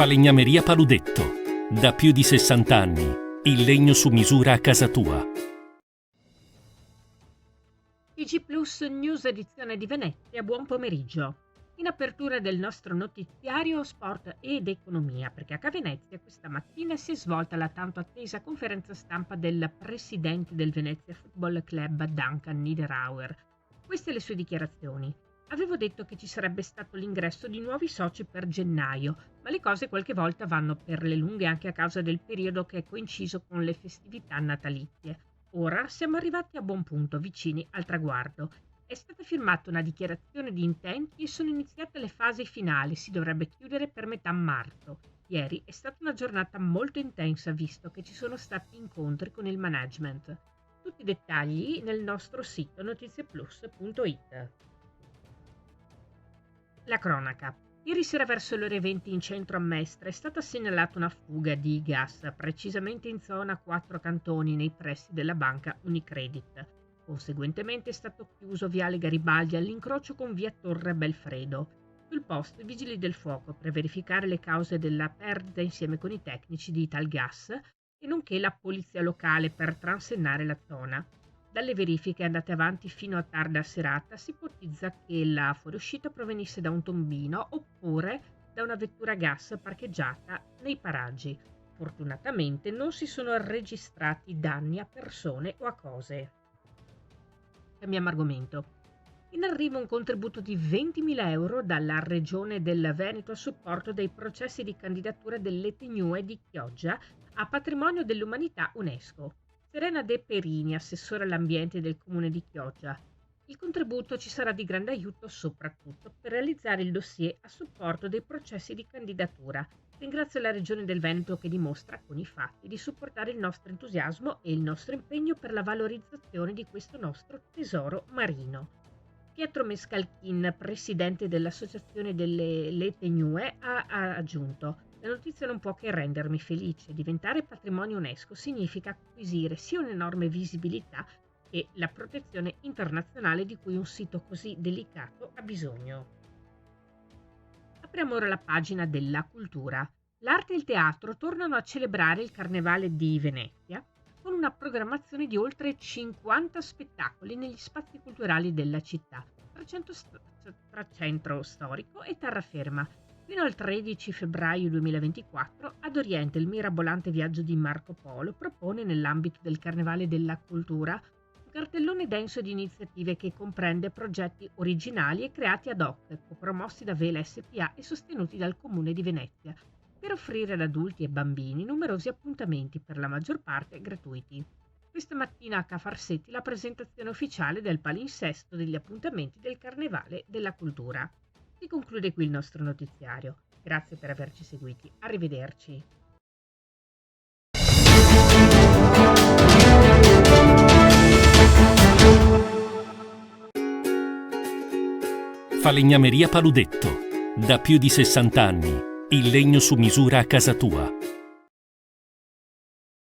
Falegnameria Paludetto. Da più di 60 anni. Il legno su misura a casa tua. TG Plus News edizione di Venezia, buon pomeriggio. In apertura del nostro notiziario sport ed economia, perché a Venezia questa mattina si è svolta la tanto attesa conferenza stampa del presidente del Venezia Football Club, Duncan Niederauer. Queste le sue dichiarazioni. Avevo detto che ci sarebbe stato l'ingresso di nuovi soci per gennaio, ma le cose qualche volta vanno per le lunghe anche a causa del periodo che è coinciso con le festività natalizie. Ora siamo arrivati a buon punto, vicini al traguardo. È stata firmata una dichiarazione di intenti e sono iniziate le fasi finali, si dovrebbe chiudere per metà marzo. Ieri è stata una giornata molto intensa visto che ci sono stati incontri con il management. Tutti i dettagli nel nostro sito notizieplus.it. La cronaca. Ieri sera verso le ore 20 in centro a Mestre è stata segnalata una fuga di gas, precisamente in zona 4 Cantoni nei pressi della banca Unicredit. Conseguentemente è stato chiuso viale Garibaldi all'incrocio con via Torre Belfredo. Sul posto i vigili del fuoco per verificare le cause della perdita insieme con i tecnici di Italgas e nonché la polizia locale per transennare la zona. Dalle verifiche andate avanti fino a tarda serata si ipotizza che la fuoriuscita provenisse da un tombino oppure da una vettura a gas parcheggiata nei paraggi. Fortunatamente non si sono registrati danni a persone o a cose. Cambiamo argomento. In arrivo un contributo di 20.000 euro dalla Regione del Veneto a supporto dei processi di candidatura dell'Etnue di Chioggia a Patrimonio dell'Umanità UNESCO. Serena De Perini, assessore all'ambiente del comune di Chioggia. Il contributo ci sarà di grande aiuto soprattutto per realizzare il dossier a supporto dei processi di candidatura. Ringrazio la Regione del Veneto che dimostra con i fatti di supportare il nostro entusiasmo e il nostro impegno per la valorizzazione di questo nostro tesoro marino. Pietro Mescalchin, presidente dell'Associazione delle Etnue, ha aggiunto: la notizia non può che rendermi felice. Diventare patrimonio UNESCO significa acquisire sia un'enorme visibilità che la protezione internazionale di cui un sito così delicato ha bisogno. Apriamo ora la pagina della cultura. L'arte e il teatro tornano a celebrare il Carnevale di Venezia con una programmazione di oltre 50 spettacoli negli spazi culturali della città, tra centro storico e terraferma. Fino al 13 febbraio 2024 Ad Oriente il mirabolante viaggio di Marco Polo propone nell'ambito del Carnevale della Cultura un cartellone denso di iniziative che comprende progetti originali e creati ad hoc, copromossi da Vela SpA e sostenuti dal Comune di Venezia, per offrire ad adulti e bambini numerosi appuntamenti, per la maggior parte gratuiti. Questa mattina a Ca' Farsetti la presentazione ufficiale del palinsesto degli appuntamenti del Carnevale della Cultura. Si conclude qui il nostro notiziario. Grazie per averci seguiti. Arrivederci. Falegnameria Paludetto. Da più di 60 anni. Il legno su misura a casa tua.